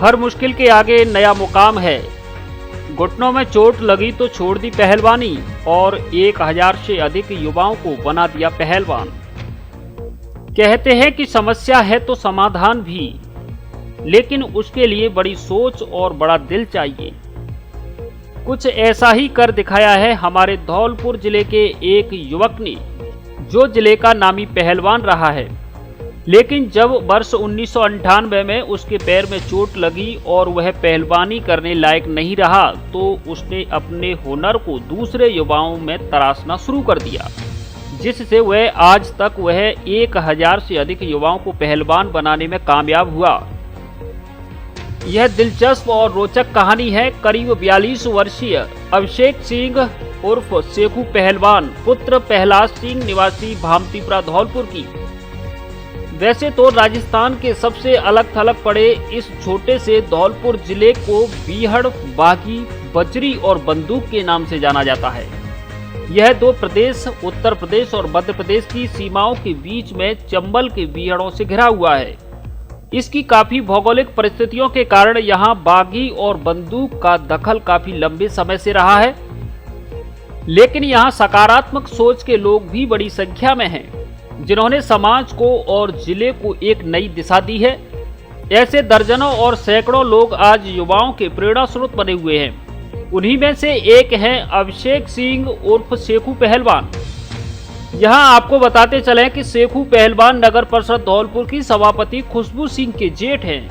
हर मुश्किल के आगे नया मुकाम है। घुटनों में चोट लगी तो छोड़ दी पहलवानी और 1000 से अधिक युवाओं को बना दिया पहलवान। कहते हैं कि समस्या है तो समाधान भी, लेकिन उसके लिए बड़ी सोच और बड़ा दिल चाहिए। कुछ ऐसा ही कर दिखाया है हमारे धौलपुर जिले के एक युवक ने, जो जिले का नामी पहलवान रहा है। लेकिन जब वर्ष 1998 में उसके पैर में चोट लगी और वह पहलवानी करने लायक नहीं रहा, तो उसने अपने हुनर को दूसरे युवाओं में तराशना शुरू कर दिया, जिससे वह आज तक 1000 से अधिक युवाओं को पहलवान बनाने में कामयाब हुआ। यह दिलचस्प और रोचक कहानी है करीब 42 वर्षीय अभिषेक सिंह उर्फ सेखू पहलवान पुत्र प्रहलाद सिंह निवासी भामतीपुरा धौलपुर की। वैसे तो राजस्थान के सबसे अलग थलग पड़े इस छोटे से धौलपुर जिले को बीहड़, बागी, बजरी और बंदूक के नाम से जाना जाता है। यह दो प्रदेश उत्तर प्रदेश और मध्य प्रदेश की सीमाओं के बीच में चंबल के बीहड़ों से घिरा हुआ है। इसकी काफी भौगोलिक परिस्थितियों के कारण यहाँ बागी और बंदूक का दखल काफी लंबे समय से रहा है। लेकिन यहाँ सकारात्मक सोच के लोग भी बड़ी संख्या में हैं, जिन्होंने समाज को और जिले को एक नई दिशा दी है। ऐसे दर्जनों और सैकड़ों लोग आज युवाओं के प्रेरणा स्रोत बने हुए हैं। उन्हीं में से एक हैं अभिषेक सिंह उर्फ सेखू पहलवान। यहाँ आपको बताते चलें कि सेखू पहलवान नगर परिषद धौलपुर की सभापति खुशबू सिंह के जेठ हैं,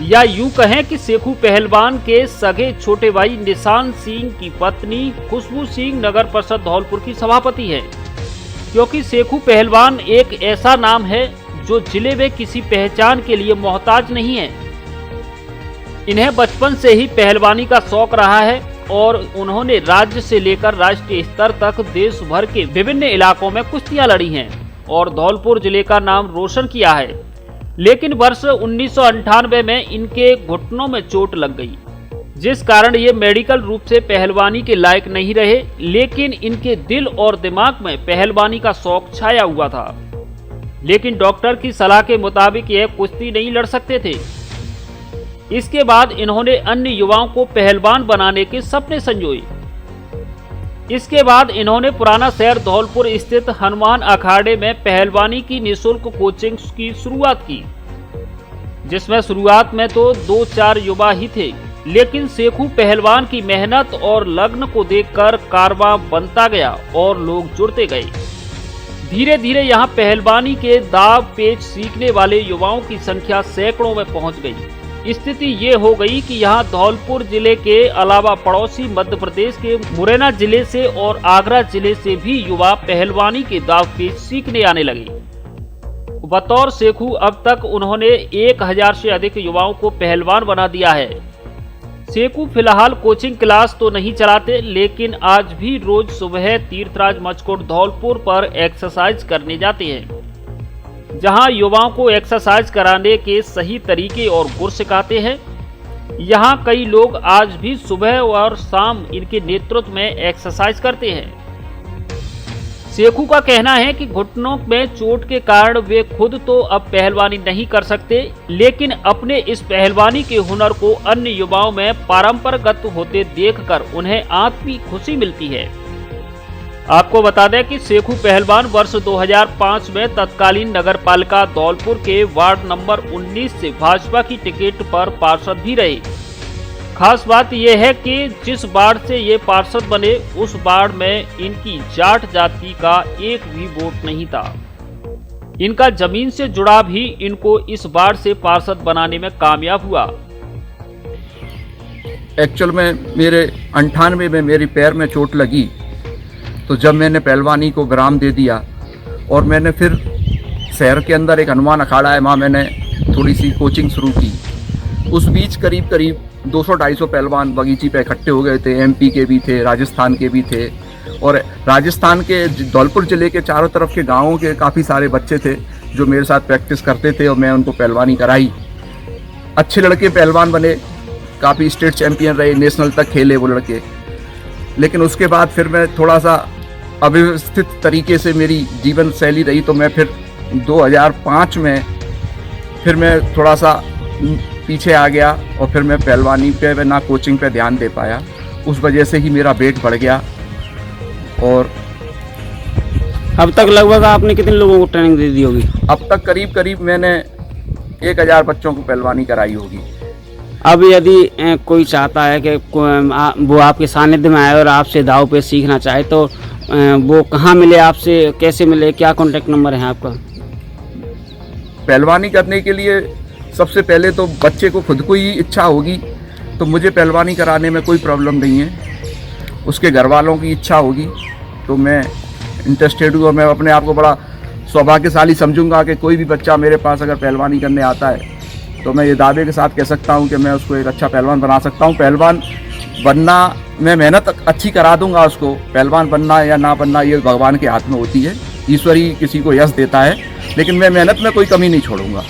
या यूं कहें कि सेखू पहलवान के सगे छोटे भाई निशान सिंह की पत्नी खुशबू सिंह नगर परिषद धौलपुर की सभापति है। क्योंकि सेखू पहलवान एक ऐसा नाम है जो जिले में किसी पहचान के लिए मोहताज नहीं है। इन्हें बचपन से ही पहलवानी का शौक रहा है और उन्होंने राज्य से लेकर राष्ट्रीय स्तर तक देश भर के विभिन्न इलाकों में कुश्तियां लड़ी हैं और धौलपुर जिले का नाम रोशन किया है। लेकिन वर्ष 1998 में इनके घुटनों में चोट लग गई, जिस कारण ये मेडिकल रूप से पहलवानी के लायक नहीं रहे। लेकिन इनके दिल और दिमाग में पहलवानी का शौक छाया हुआ था। लेकिन डॉक्टर की सलाह के मुताबिक यह कुश्ती नहीं लड़ सकते थे। इसके बाद इन्होंने अन्य युवाओं को पहलवान बनाने के सपने संजोए। इसके बाद इन्होंने पुराना शहर धौलपुर स्थित हनुमान अखाड़े में पहलवानी की निःशुल्क कोचिंग की शुरुआत की, जिसमें शुरुआत में तो 2-4 युवा ही थे। लेकिन सेखू पहलवान की मेहनत और लगन को देखकर कारवां बनता गया और लोग जुड़ते गए। धीरे धीरे यहाँ पहलवानी के दाव पेच सीखने वाले युवाओं की संख्या सैकड़ों में पहुंच गई। स्थिति ये हो गई कि यहाँ धौलपुर जिले के अलावा पड़ोसी मध्य प्रदेश के मुरैना जिले से और आगरा जिले से भी युवा पहलवानी के दाव पेच सीखने आने लगे। बतौर सेखू अब तक उन्होंने 1000 से अधिक युवाओं को पहलवान बना दिया है। सेखू फिलहाल कोचिंग क्लास तो नहीं चलाते, लेकिन आज भी रोज सुबह तीर्थराज मचकोट धौलपुर पर एक्सरसाइज करने जाते हैं, जहां युवाओं को एक्सरसाइज कराने के सही तरीके और गुर सिखाते हैं। यहां कई लोग आज भी सुबह और शाम इनके नेतृत्व में एक्सरसाइज करते हैं। सेखू का कहना है कि घुटनों में चोट के कारण वे खुद तो अब पहलवानी नहीं कर सकते, लेकिन अपने इस पहलवानी के हुनर को अन्य युवाओं में पारंपरिक होते देखकर उन्हें आत्मीय खुशी मिलती है। आपको बता दें कि सेखू पहलवान वर्ष 2005 में तत्कालीन नगर पालिका धौलपुर के वार्ड नंबर 19 से भाजपा की टिकट पर पार्षद भी रहे। खास बात यह है कि जिस वार्ड से ये पार्षद बने, उस वार्ड में इनकी जाट जाति का एक भी वोट नहीं था। इनका जमीन से जुड़ा भी इनको इस वार्ड से पार्षद बनाने में कामयाब हुआ। एक्चुअल में मेरे 98 में मेरी पैर में चोट लगी, तो जब मैंने पहलवानी को विराम दे दिया और मैंने फिर शहर के अंदर एक हनुमान अखाड़ा है, वहाँ मैंने थोड़ी सी कोचिंग शुरू की। उस बीच करीब 200-250 पहलवान बगीची पे इकट्ठे हो गए थे। एमपी के भी थे, राजस्थान के भी थे, और राजस्थान के धौलपुर जिले के चारों तरफ के गाँवों के काफ़ी सारे बच्चे थे जो मेरे साथ प्रैक्टिस करते थे और मैं उनको पहलवानी कराई। अच्छे लड़के पहलवान बने, काफ़ी स्टेट चैम्पियन रहे, नेशनल तक खेले वो लड़के। लेकिन उसके बाद फिर मैं थोड़ा सा अव्यवस्थित तरीके से मेरी जीवन शैली रही, तो मैं फिर 2005 में फिर मैं थोड़ा सा पीछे आ गया और फिर मैं पहलवानी पे ना कोचिंग पे ध्यान दे पाया। उस वजह से ही मेरा वेट बढ़ गया। और अब तक लगभग आपने कितने लोगों को ट्रेनिंग दे दी होगी? अब तक करीब करीब मैंने 1000 बच्चों को पहलवानी कराई होगी। अब यदि कोई चाहता है कि वो आपके सानिध्य में आए और आपसे दाव पे सीखना चाहे तो वो कहाँ मिले, आपसे कैसे मिले, क्या कॉन्टैक्ट नंबर है आपका? पहलवानी करने के लिए सबसे पहले तो बच्चे को खुद को ही इच्छा होगी, तो मुझे पहलवानी कराने में कोई प्रॉब्लम नहीं है। उसके घर वालों की इच्छा होगी तो मैं इंटरेस्टेड हूँ। और मैं अपने आप को बड़ा सौभाग्यशाली समझूंगा कि कोई भी बच्चा मेरे पास अगर पहलवानी करने आता है तो मैं ये दावे के साथ कह सकता हूँ कि मैं उसको एक अच्छा पहलवान बना सकता हूँ। पहलवान बनना, मैं मेहनत अच्छी करा दूंगा उसको। पहलवान बनना या ना बनना ये भगवान के हाथ में होती है, ईश्वर ही किसी को यश देता है, लेकिन मैं मेहनत में कोई कमी नहीं छोड़ूंगा।